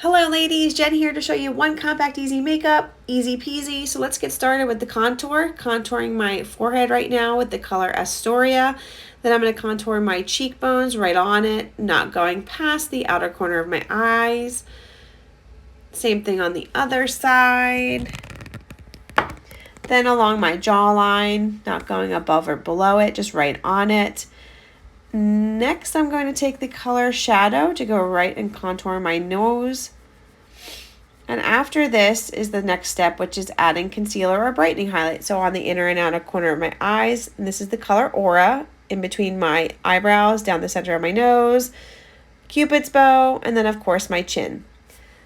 Hello ladies, Jen here to show you one compact easy makeup, easy peasy. So let's get started with the contour. Contouring my forehead right now with the color Astoria. Then I'm going to contour my cheekbones right on it, not going past the outer corner of my eyes. Same thing on the other side. Then along my jawline, not going above or below it, just right on it. Next, I'm going to take the color Shadow to go right and contour my nose. And after this is the next step, which is adding concealer or brightening highlight. So on the inner and outer corner of my eyes, and this is the color Aura, in between my eyebrows, down the center of my nose, Cupid's bow, and then of course my chin.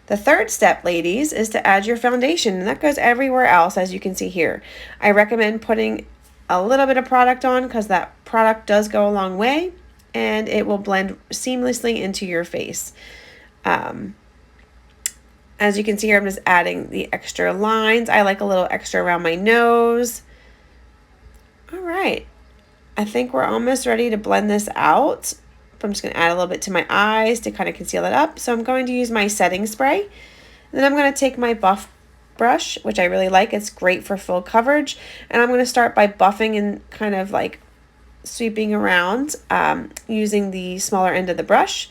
The third step, ladies, is to add your foundation, and that goes everywhere else, as you can see here. I recommend putting a little bit of product on because that product does go a long way, and it will blend seamlessly into your face. As you can see here, I'm just adding the extra lines. I like a little extra around my nose. All right, I think we're almost ready to blend this out. I'm just going to add a little bit to my eyes to kind of conceal it up. So I'm going to use my setting spray. And then I'm going to take my buff brush, which I really like. It's great for full coverage. And I'm going to start by buffing and kind of like sweeping around using the smaller end of the brush.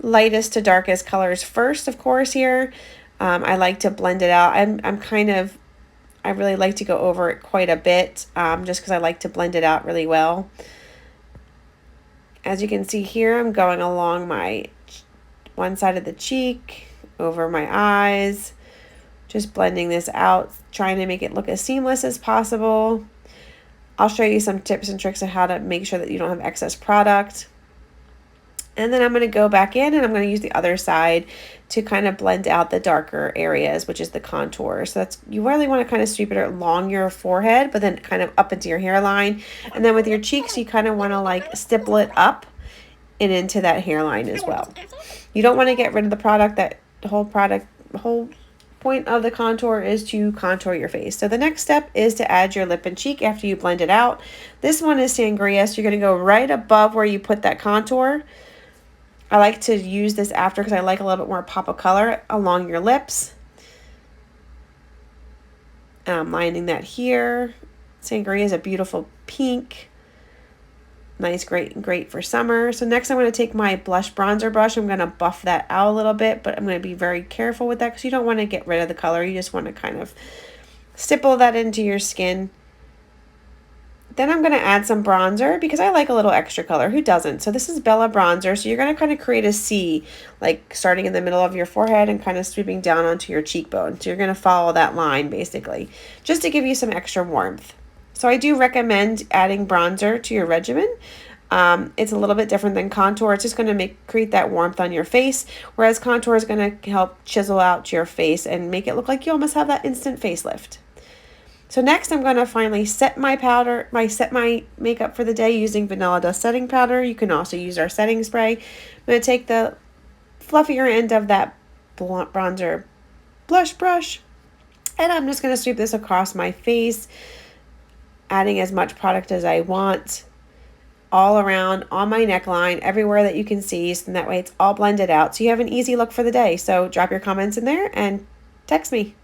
Lightest to darkest colors first, of course, here. I like to blend it out. I really like to go over it quite a bit just because I like to blend it out really well. As you can see here, I'm going along my one side of the cheek, over my eyes, just blending this out, trying to make it look as seamless as possible. I'll show you some tips and tricks on how to make sure that you don't have excess product. And then I'm going to go back in and I'm going to use the other side to kind of blend out the darker areas, which is the contour. So you really want to kind of sweep it along your forehead, but then kind of up into your hairline. And then with your cheeks, you kind of want to like stipple it up and into that hairline as well. You don't want to get rid of the product. The whole point of the contour is to contour your face. So the next step is to add your lip and cheek after you blend it out. This one is Sangria, so you're going to go right above where you put that contour. I like to use this after because I like a little bit more pop of color along your lips. I'm lining that here. Sangria is a beautiful pink. Nice, great for summer. So next I'm going to take my blush bronzer brush. I'm going to buff that out a little bit, but I'm going to be very careful with that because you don't want to get rid of the color. You just want to kind of stipple that into your skin. Then I'm going to add some bronzer because I like a little extra color. Who doesn't? So this is Bella Bronzer. So you're going to kind of create a C, like starting in the middle of your forehead and kind of sweeping down onto your cheekbone. So you're going to follow that line basically, just to give you some extra warmth. So I do recommend adding bronzer to your regimen. It's a little bit different than contour. It's just going to create that warmth on your face, whereas contour is going to help chisel out your face and make it look like you almost have that instant facelift. So next I'm going to finally set my makeup for the day using Vanilla Dust setting powder. You can also use our setting spray. I'm going to take the fluffier end of that bronzer blush brush, and I'm just going to sweep this across my face, adding as much product as I want all around on my neckline, everywhere that you can see, so that way it's all blended out so you have an easy look for the day. So drop your comments in there and text me.